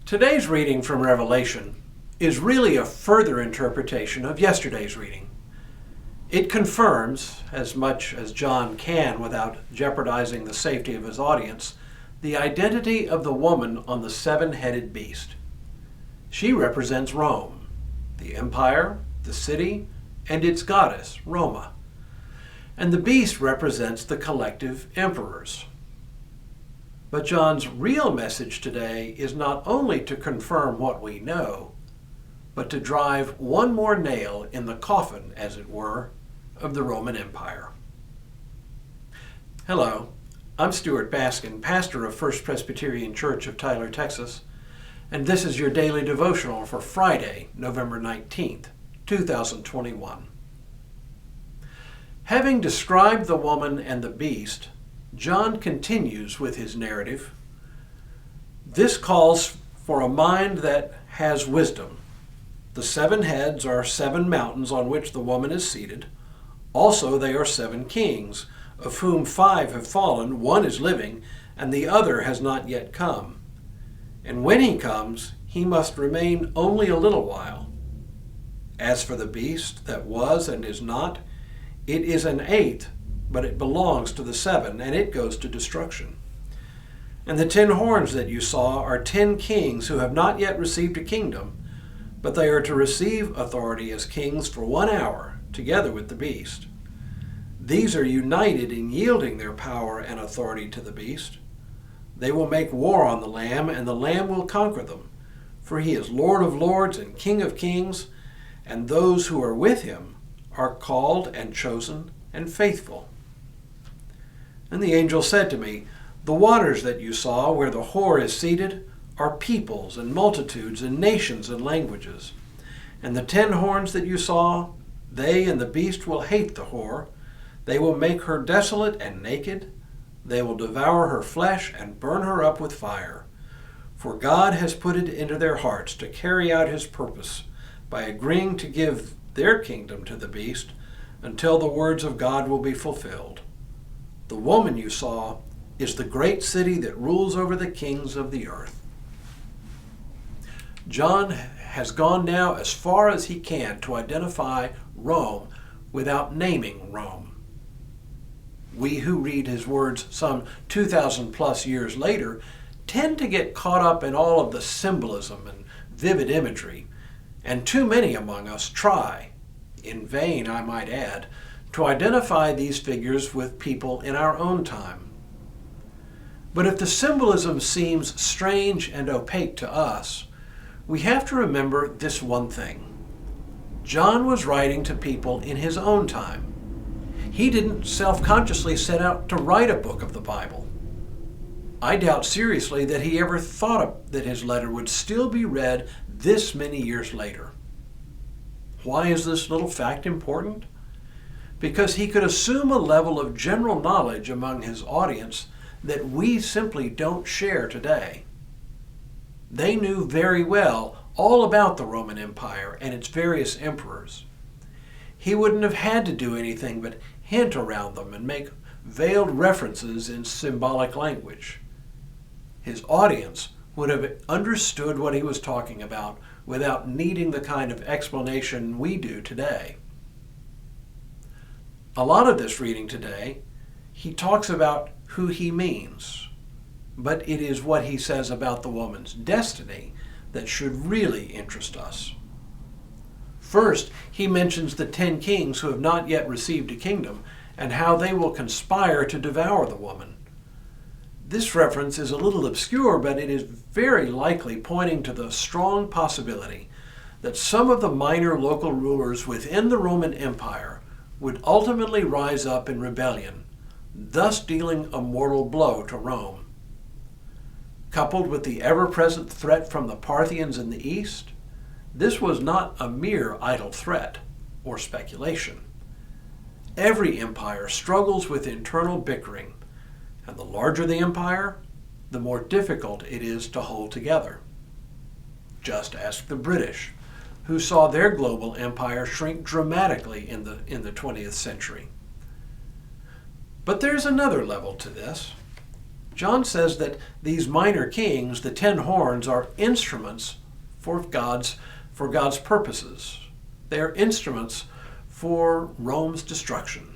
Today's reading from Revelation is really a further interpretation of yesterday's reading. It confirms, as much as John can without jeopardizing the safety of his audience, the identity of the woman on the seven-headed beast. She represents Rome, the empire, the city, and its goddess, Roma. And the beast represents the collective emperors. But John's real message today is not only to confirm what we know, but to drive one more nail in the coffin, as it were, of the Roman Empire. Hello, I'm Stuart Baskin, pastor of First Presbyterian Church of Tyler, Texas, and this is your daily devotional for Friday, November 19th, 2021. Having described the woman and the beast, John continues with his narrative. This calls for a mind that has wisdom. The seven heads are seven mountains on which the woman is seated. Also, they are seven kings, of whom 5 have fallen, 1 is living, and the other has not yet come. And when he comes, he must remain only a little while. As for the beast that was and is not, it is an 8th, but it belongs to the 7, and it goes to destruction. And the 10 horns that you saw are 10 kings who have not yet received a kingdom, but they are to receive authority as kings for 1 hour, together with the beast. These are united in yielding their power and authority to the beast. They will make war on the Lamb, and the Lamb will conquer them, for he is Lord of lords and King of kings, and those who are with him are called and chosen and faithful. And the angel said to me, "The waters that you saw where the whore is seated are peoples and multitudes and nations and languages. And the 10 horns that you saw, they and the beast will hate the whore. They will make her desolate and naked. They will devour her flesh and burn her up with fire. For God has put it into their hearts to carry out his purpose by agreeing to give their kingdom to the beast until the words of God will be fulfilled. The woman you saw is the great city that rules over the kings of the earth." John has gone now as far as he can to identify Rome without naming Rome. We who read his words some 2,000 plus years later tend to get caught up in all of the symbolism and vivid imagery, and too many among us try, in vain I might add, to identify these figures with people in our own time. But if the symbolism seems strange and opaque to us, we have to remember this one thing. John was writing to people in his own time. He didn't self-consciously set out to write a book of the Bible. I doubt seriously that he ever thought that his letter would still be read this many years later. Why is this little fact important? Because he could assume a level of general knowledge among his audience that we simply don't share today. They knew very well all about the Roman Empire and its various emperors. He wouldn't have had to do anything but hint around them and make veiled references in symbolic language. His audience would have understood what he was talking about without needing the kind of explanation we do today. A lot of this reading today, he talks about who he means, but it is what he says about the woman's destiny that should really interest us. First, he mentions the 10 kings who have not yet received a kingdom and how they will conspire to devour the woman. This reference is a little obscure, but it is very likely pointing to the strong possibility that some of the minor local rulers within the Roman Empire would ultimately rise up in rebellion, thus dealing a mortal blow to Rome. Coupled with the ever-present threat from the Parthians in the east, this was not a mere idle threat or speculation. Every empire struggles with internal bickering, and the larger the empire, the more difficult it is to hold together. Just ask the British, who saw their global empire shrink dramatically in the 20th century. But there's another level to this. John says that these minor kings, the 10 horns, are instruments for God's purposes. They are instruments for Rome's destruction.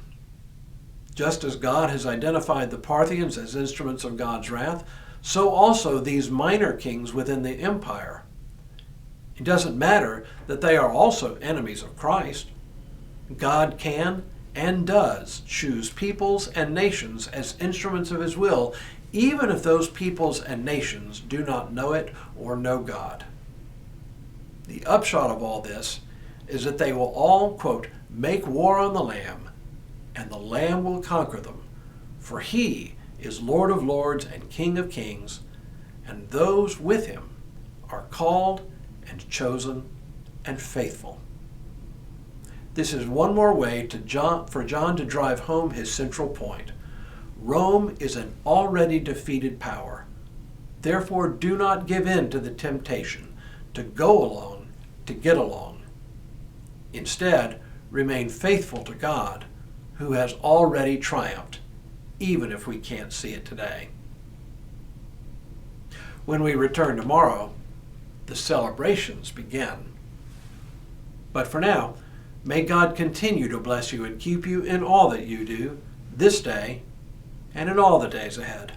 Just as God has identified the Parthians as instruments of God's wrath, so also these minor kings within the empire. It doesn't matter that they are also enemies of Christ. God can and does choose peoples and nations as instruments of his will, even if those peoples and nations do not know it or know God. The upshot of all this is that they will all, quote, make war on the Lamb, and the Lamb will conquer them, for he is Lord of lords and King of kings, and those with him are called and chosen and faithful. This is one more way for John to drive home his central point. Rome is an already defeated power. Therefore, do not give in to the temptation to go along to get along. Instead, remain faithful to God, who has already triumphed, even if we can't see it today. When we return tomorrow, the celebrations begin. But for now, may God continue to bless you and keep you in all that you do this day and in all the days ahead.